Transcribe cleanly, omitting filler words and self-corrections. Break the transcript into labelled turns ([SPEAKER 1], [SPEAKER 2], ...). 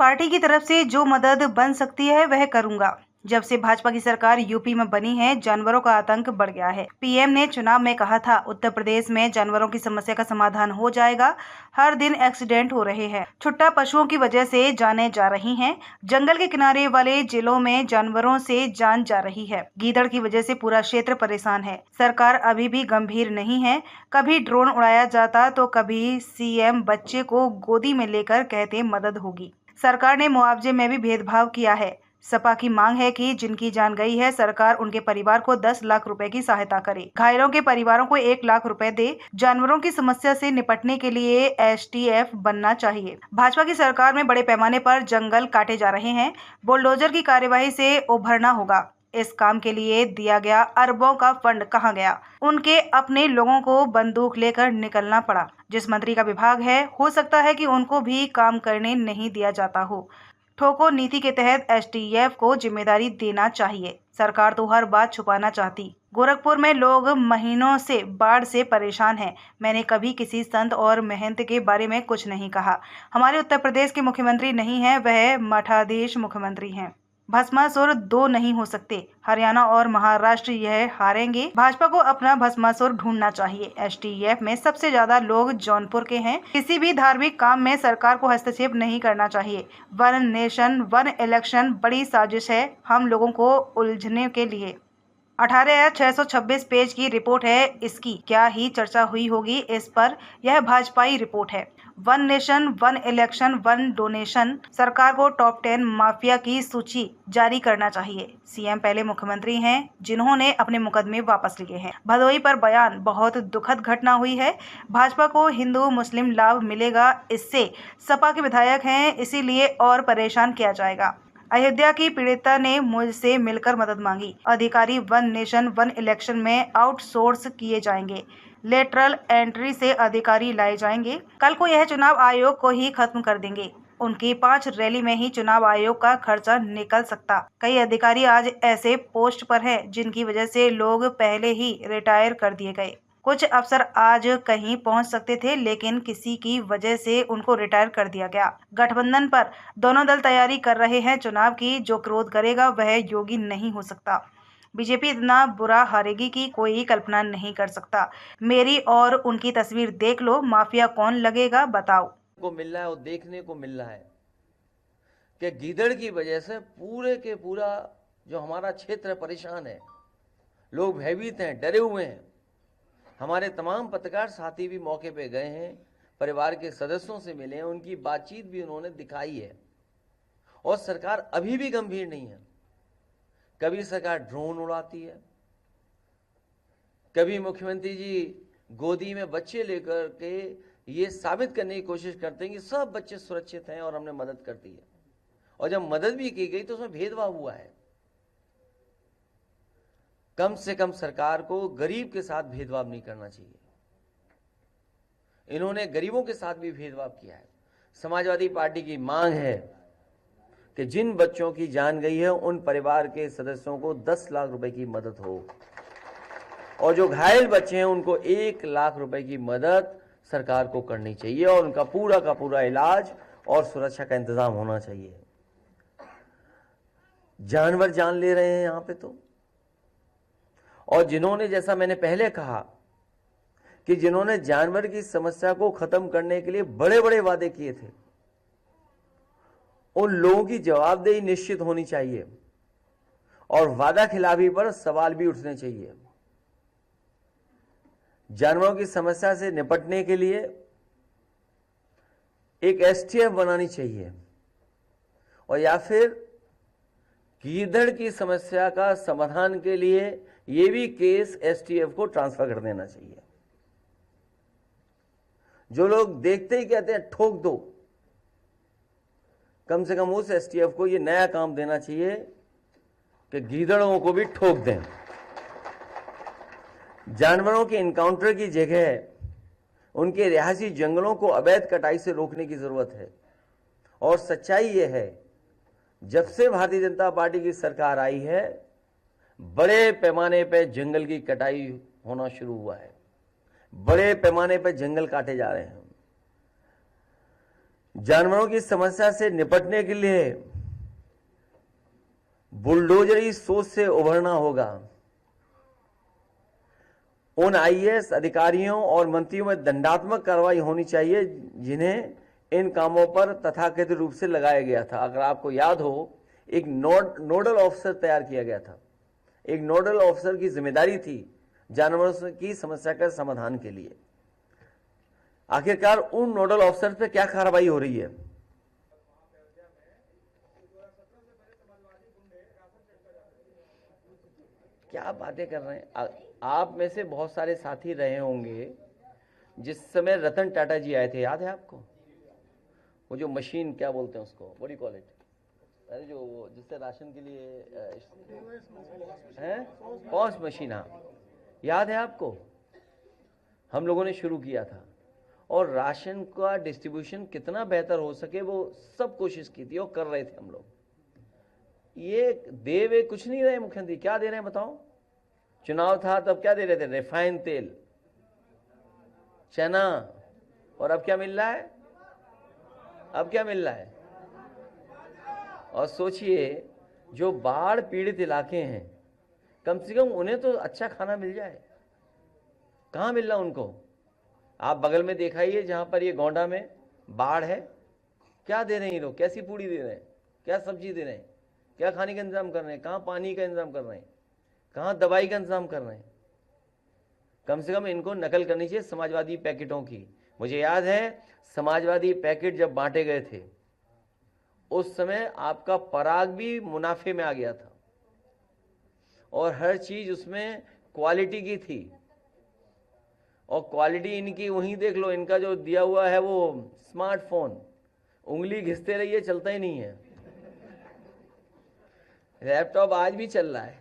[SPEAKER 1] Party की तरफ से जो मदद बन सकती है वह करूंगा। जब से भाजपा की सरकार यूपी में बनी है, जानवरों का आतंक बढ़ गया है। पीएम ने चुनाव में कहा था, उत्तर प्रदेश में जानवरों की समस्या का समाधान हो जाएगा। हर दिन एक्सीडेंट हो रहे हैं, छुट्टा पशुओं की वजह से जानें जा रही हैं। जंगल के किनारे वाले जिलों में जानवरों से जान जा रही है। गीदड़ की वजह से पूरा क्षेत्र परेशान है। सरकार अभी भी गंभीर नहीं है। कभी ड्रोन उड़ाया जाता तो कभी सीएम बच्चे को गोदी में लेकर कहते मदद होगी। सरकार ने मुआवजे में भी भेदभाव किया है। सपा की मांग है कि जिनकी जान गई है, सरकार उनके परिवार को 10 लाख रुपए की सहायता करे। घायलों के परिवारों को 1 लाख रुपए दे। जानवरों की समस्या से निपटने के लिए एसटीएफ बनना चाहिए। भाजपा की सरकार में बड़े पैमाने पर जंगल काटे जा रहे हैं। बुलडोजर की कार्यवाही से उभरना होगा। इस काम के लिए दिया गया अरबों का फंड कहाँ गया? उनके अपने लोगों को बंदूक लेकर निकलना पड़ा। जिस मंत्री का विभाग है, हो सकता है कि उनको भी काम करने नहीं दिया जाता हो। ठोको नीति के तहत एसटीएफ को जिम्मेदारी देना चाहिए। सरकार तो हर बात छुपाना चाहती। गोरखपुर में लोग महीनों से बाढ़ से परेशान हैं। मैंने कभी किसी संत और महंत के बारे में कुछ नहीं कहा। हमारे उत्तर प्रदेश के मुख्यमंत्री नहीं है, वह मठाधीश मुख्यमंत्री हैं। भस्मासुर दो नहीं हो सकते। हरियाणा और महाराष्ट्र यह हारेंगे। भाजपा को अपना भस्मासुर ढूंढना चाहिए। एसटीएफ में सबसे ज्यादा लोग जौनपुर के हैं। किसी भी धार्मिक काम में सरकार को हस्तक्षेप नहीं करना चाहिए। वन नेशन वन इलेक्शन बड़ी साजिश है हम लोगों को उलझने के लिए। 18,626 पेज की रिपोर्ट है। इसकी क्या ही चर्चा हुई होगी इस पर। यह भाजपाई रिपोर्ट है। One nation one election one donation. सरकार को टॉप 10 माफिया की सूची जारी करना चाहिए। सीएम पहले मुख्यमंत्री हैं जिन्होंने अपने मुकदमे वापस लिए हैं। भदोही पर बयान, बहुत दुखद घटना हुई है। भाजपा को हिंदू मुस्लिम लाभ मिलेगा, इससे सपा के विधायक हैं, इसीलिए और परेशान किया जाएगा। अयोध्या की पीड़िता ने मुझसे मिलकर मदद मांगी। अधिकारी वन नेशन वन इलेक्शन में आउटसोर्स किए जाएंगे। लेटरल एंट्री से अधिकारी लाए जाएंगे। कल को यह चुनाव आयोग को ही खत्म कर देंगे। उनकी 5 रैली में ही चुनाव आयोग का खर्चा निकल सकता। कई अधिकारी आज ऐसे पोस्ट पर हैं जिनकी वजह से लोग पहले ही रिटायर कर दिए गए। कुछ अफसर आज कहीं पहुंच सकते थे, लेकिन किसी की वजह से उनको रिटायर कर दिया गया। गठबंधन पर दोनों दल तैयारी कर रहे हैं चुनाव की। जो क्रोध करेगा वह योगी नहीं हो सकता। बीजेपी इतना बुरा हारेगी कि कोई कल्पना नहीं कर सकता। मेरी और उनकी तस्वीर देख लो, माफिया कौन लगेगा बताओ।
[SPEAKER 2] को मिल रहा है और देखने को मिल रहा है कि गीदड़ की वजह से पूरे के पूरा जो हमारा क्षेत्र है परेशान है। लोग भयभीत हैं, डरे हुए हैं। हमारे तमाम पत्रकार साथी भी मौके पे गए हैं, परिवार के सदस्यों से मिले हैं, उनकी बातचीत भी उन्होंने दिखाई है। और सरकार अभी भी गंभीर नहीं है। कभी सरकार ड्रोन उड़ाती है, कभी मुख्यमंत्री जी गोदी में बच्चे लेकर के ये साबित करने की कोशिश करते हैं कि सब बच्चे सुरक्षित हैं और हमने मदद कर दी है। और जब मदद भी की गई तो उसमें भेदभाव हुआ है। कम से कम सरकार को गरीब के साथ भेदभाव नहीं करना चाहिए। इन्होंने गरीबों के साथ भी भेदभाव किया है। समाजवादी पार्टी की मांग है कि जिन बच्चों की जान गई है उन परिवार के सदस्यों को 10 लाख रुपए की मदद हो, और जो घायल बच्चे हैं उनको 1 लाख रुपए की मदद सरकार को करनी चाहिए और उनका पूरा का पूरा इलाज और सुरक्षा का इंतजाम होना चाहिए। जानवर जान ले रहे हैं यहां पे तो। और जिन्होंने, जैसा मैंने पहले कहा कि जिन्होंने जानवर की समस्या को खत्म करने के लिए बड़े बड़े वादे किए थे, उन लोगों की जवाबदेही निश्चित होनी चाहिए और वादा खिलाफी पर सवाल भी उठने चाहिए। जानवरों की समस्या से निपटने के लिए एक एसटीएफ बनानी चाहिए, और या फिर गीदड़ की समस्या का समाधान के लिए ये भी केस एसटीएफ को ट्रांसफर कर देना चाहिए। जो लोग देखते ही कहते हैं ठोक दो, कम से कम उस एसटीएफ को ये नया काम देना चाहिए कि गीदड़ों को भी ठोक दें। जानवरों के इनकाउंटर की जगह उनके रिहायशी जंगलों को अवैध कटाई से रोकने की जरूरत है। और सच्चाई यह है, जब से भारतीय जनता पार्टी की सरकार आई है, बड़े पैमाने पर जंगल की कटाई होना शुरू हुआ है। बड़े पैमाने पर जंगल काटे जा रहे हैं। जानवरों की समस्या से निपटने के लिए बुलडोजरी सोच से उभरना होगा। उन आईएएस अधिकारियों और मंत्रियों में दंडात्मक कार्रवाई होनी चाहिए जिन्हें इन कामों पर तथाकथित रूप से लगाया गया था। अगर आपको याद हो, एक नोडल ऑफिसर तैयार किया गया था। एक नोडल ऑफिसर की जिम्मेदारी थी जानवरों की समस्या का समाधान के लिए। आखिरकार उन नोडल ऑफिसर पे क्या कार्रवाई हो रही है? क्या बातें कर रहे हैं आप में से बहुत सारे साथी रहे होंगे जिस समय रतन टाटा जी आए थे, याद है आपको? वो जो मशीन क्या बोलते हैं उसको, what do you call it, अरे जो जिससे राशन के लिए है, पॉस मशीन, हाँ याद है आपको? हम लोगों ने शुरू किया था और राशन का डिस्ट्रीब्यूशन कितना बेहतर हो सके वो सब कोशिश की थी और कर रहे थे हम लोग। ये दे वे कुछ नहीं रहे मुख्यमंत्री, क्या दे रहे हैं बताओ? चुनाव था तब क्या दे रहे थे? रिफाइंड तेल, चना, और अब क्या मिल रहा है? अब क्या मिल रहा है? और सोचिए जो बाढ़ पीड़ित इलाके हैं, कम से कम उन्हें तो अच्छा खाना मिल जाए। कहाँ मिल रहा उनको? आप बगल में दिखाइए जहां पर ये गोंडा में बाढ़ है, क्या दे रहे हैं लोग? कैसी पूड़ी दे रहे हैं, क्या सब्जी दे रहे हैं, क्या खाने का इंतजाम कर रहे हैं, कहाँ पानी का इंतजाम कर रहे हैं, कहाँ दवाई का इंतजाम कर रहे हैं? कम से कम इनको नकल करनी चाहिए समाजवादी पैकेटों की। मुझे याद है समाजवादी पैकेट जब बांटे गए थे उस समय आपका पराग भी मुनाफे में आ गया था और हर चीज उसमें क्वालिटी की थी। और क्वालिटी इनकी वहीं देख लो, इनका जो दिया हुआ है वो स्मार्टफोन, उंगली घिसते रहिए चलता ही नहीं है। लैपटॉप आज भी चल रहा है।